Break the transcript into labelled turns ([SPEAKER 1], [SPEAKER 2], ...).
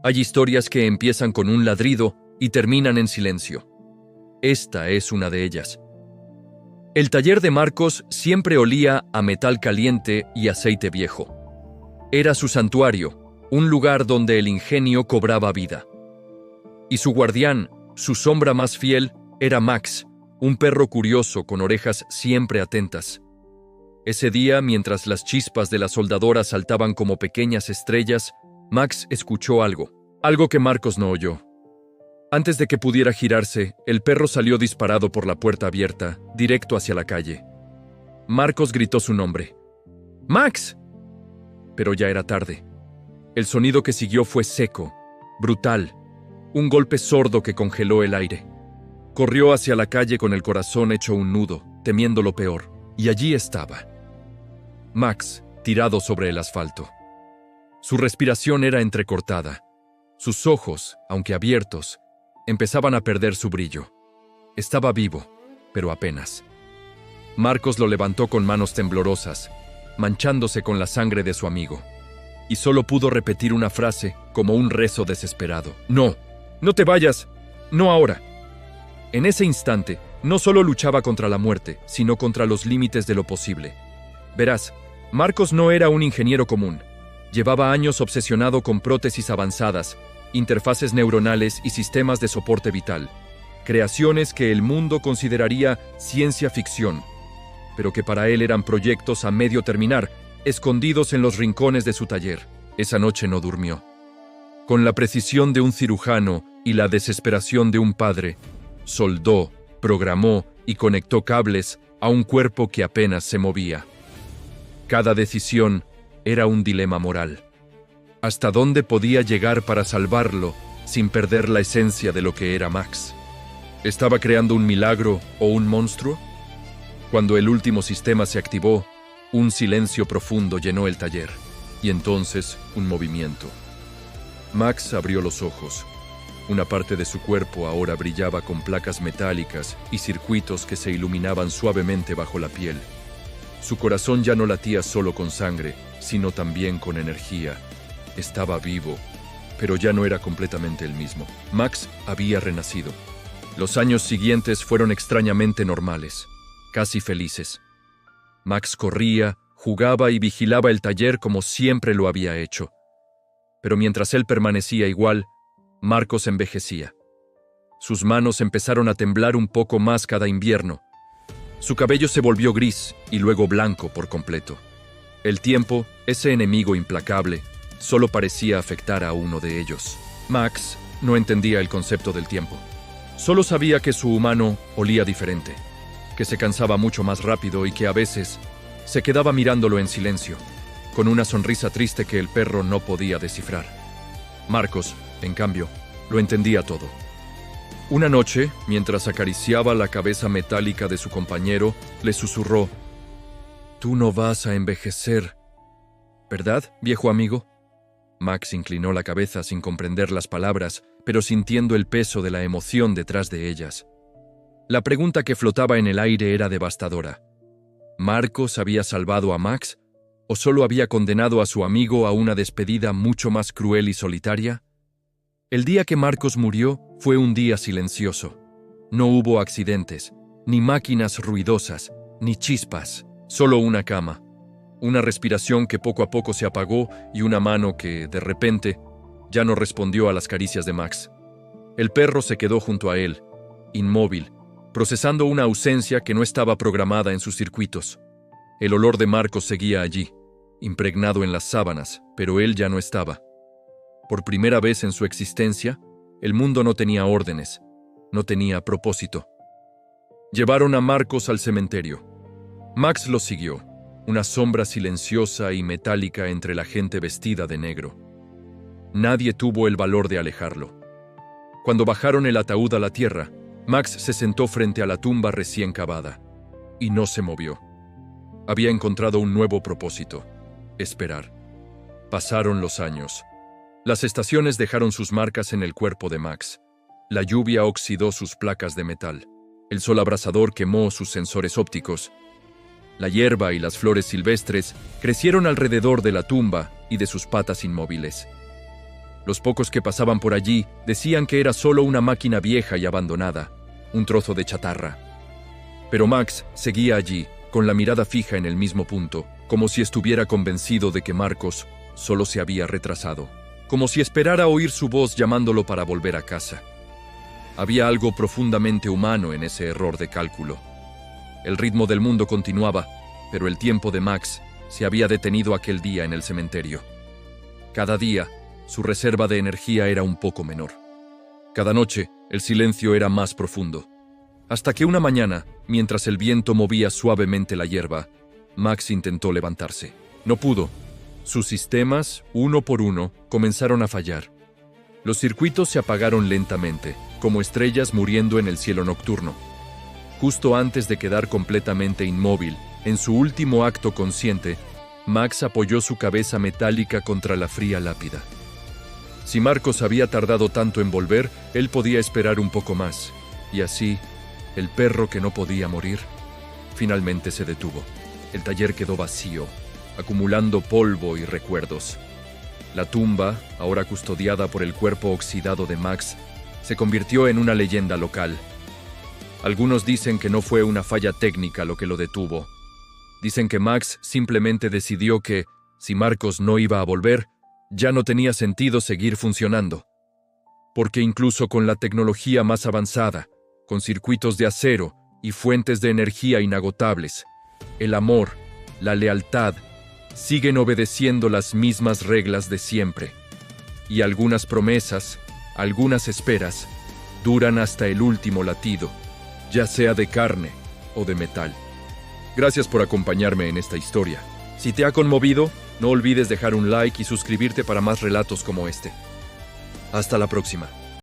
[SPEAKER 1] Hay historias que empiezan con un ladrido y terminan en silencio. Esta es una de ellas. El taller de Marcos siempre olía a metal caliente y aceite viejo. Era su santuario, un lugar donde el ingenio cobraba vida. Y su guardián, su sombra más fiel, era Max, un perro curioso con orejas siempre atentas. Ese día, mientras las chispas de la soldadora saltaban como pequeñas estrellas, Max escuchó algo que Marcos no oyó. Antes de que pudiera girarse, el perro salió disparado por la puerta abierta, directo hacia la calle. Marcos gritó su nombre. ¡Max! Pero ya era tarde. El sonido que siguió fue seco, brutal, un golpe sordo que congeló el aire. Corrió hacia la calle con el corazón hecho un nudo, temiendo lo peor, y allí estaba. Max, tirado sobre el asfalto. Su respiración era entrecortada. Sus ojos, aunque abiertos, empezaban a perder su brillo. Estaba vivo, pero apenas. Marcos lo levantó con manos temblorosas, manchándose con la sangre de su amigo, y solo pudo repetir una frase como un rezo desesperado. «No, no te vayas, no ahora». En ese instante, no solo luchaba contra la muerte, sino contra los límites de lo posible. Verás, Marcos no era un ingeniero común. Llevaba años obsesionado con prótesis avanzadas, interfaces neuronales y sistemas de soporte vital, creaciones que el mundo consideraría ciencia ficción, pero que para él eran proyectos a medio terminar, escondidos en los rincones de su taller. Esa noche no durmió. Con la precisión de un cirujano y la desesperación de un padre, soldó, programó y conectó cables a un cuerpo que apenas se movía. Cada decisión era un dilema moral. ¿Hasta dónde podía llegar para salvarlo sin perder la esencia de lo que era Max? ¿Estaba creando un milagro o un monstruo? Cuando el último sistema se activó, un silencio profundo llenó el taller, y entonces un movimiento. Max abrió los ojos. Una parte de su cuerpo ahora brillaba con placas metálicas y circuitos que se iluminaban suavemente bajo la piel. Su corazón ya no latía solo con sangre, sino también con energía. Estaba vivo, pero ya no era completamente el mismo. Max había renacido. Los años siguientes fueron extrañamente normales, casi felices. Max corría, jugaba y vigilaba el taller como siempre lo había hecho. Pero mientras él permanecía igual, Marcos envejecía. Sus manos empezaron a temblar un poco más cada invierno. Su cabello se volvió gris y luego blanco por completo. El tiempo, ese enemigo implacable, solo parecía afectar a uno de ellos. Max no entendía el concepto del tiempo. Solo sabía que su humano olía diferente, que se cansaba mucho más rápido y que a veces se quedaba mirándolo en silencio, con una sonrisa triste que el perro no podía descifrar. Marcos, en cambio, lo entendía todo. Una noche, mientras acariciaba la cabeza metálica de su compañero, le susurró: «Tú no vas a envejecer, ¿verdad, viejo amigo?». Max inclinó la cabeza sin comprender las palabras, pero sintiendo el peso de la emoción detrás de ellas. La pregunta que flotaba en el aire era devastadora. ¿Marcos había salvado a Max? ¿O solo había condenado a su amigo a una despedida mucho más cruel y solitaria? El día que Marcos murió fue un día silencioso. No hubo accidentes, ni máquinas ruidosas, ni chispas, solo una cama. Una respiración que poco a poco se apagó y una mano que, de repente, ya no respondió a las caricias de Max. El perro se quedó junto a él, inmóvil, procesando una ausencia que no estaba programada en sus circuitos. El olor de Marcos seguía allí, impregnado en las sábanas, pero él ya no estaba. Por primera vez en su existencia, el mundo no tenía órdenes, no tenía propósito. Llevaron a Marcos al cementerio. Max lo siguió, una sombra silenciosa y metálica entre la gente vestida de negro. Nadie tuvo el valor de alejarlo. Cuando bajaron el ataúd a la tierra, Max se sentó frente a la tumba recién cavada, y no se movió. Había encontrado un nuevo propósito: esperar. Pasaron los años. Las estaciones dejaron sus marcas en el cuerpo de Max. La lluvia oxidó sus placas de metal. El sol abrasador quemó sus sensores ópticos. La hierba y las flores silvestres crecieron alrededor de la tumba y de sus patas inmóviles. Los pocos que pasaban por allí decían que era solo una máquina vieja y abandonada, un trozo de chatarra. Pero Max seguía allí, con la mirada fija en el mismo punto, como si estuviera convencido de que Marcos solo se había retrasado, como si esperara oír su voz llamándolo para volver a casa. Había algo profundamente humano en ese error de cálculo. El ritmo del mundo continuaba, pero el tiempo de Max se había detenido aquel día en el cementerio. Cada día, su reserva de energía era un poco menor. Cada noche, el silencio era más profundo. Hasta que una mañana, mientras el viento movía suavemente la hierba, Max intentó levantarse. No pudo. Sus sistemas, uno por uno, comenzaron a fallar. Los circuitos se apagaron lentamente, como estrellas muriendo en el cielo nocturno. Justo antes de quedar completamente inmóvil, en su último acto consciente, Max apoyó su cabeza metálica contra la fría lápida. Si Marcos había tardado tanto en volver, él podía esperar un poco más. Y así, el perro que no podía morir, finalmente se detuvo. El taller quedó vacío, acumulando polvo y recuerdos. La tumba, ahora custodiada por el cuerpo oxidado de Max, se convirtió en una leyenda local. Algunos dicen que no fue una falla técnica lo que lo detuvo. Dicen que Max simplemente decidió que, si Marcos no iba a volver, ya no tenía sentido seguir funcionando. Porque incluso con la tecnología más avanzada, con circuitos de acero y fuentes de energía inagotables, el amor, la lealtad, siguen obedeciendo las mismas reglas de siempre. Y algunas promesas, algunas esperas, duran hasta el último latido, ya sea de carne o de metal. Gracias por acompañarme en esta historia. Si te ha conmovido, no olvides dejar un like y suscribirte para más relatos como este. Hasta la próxima.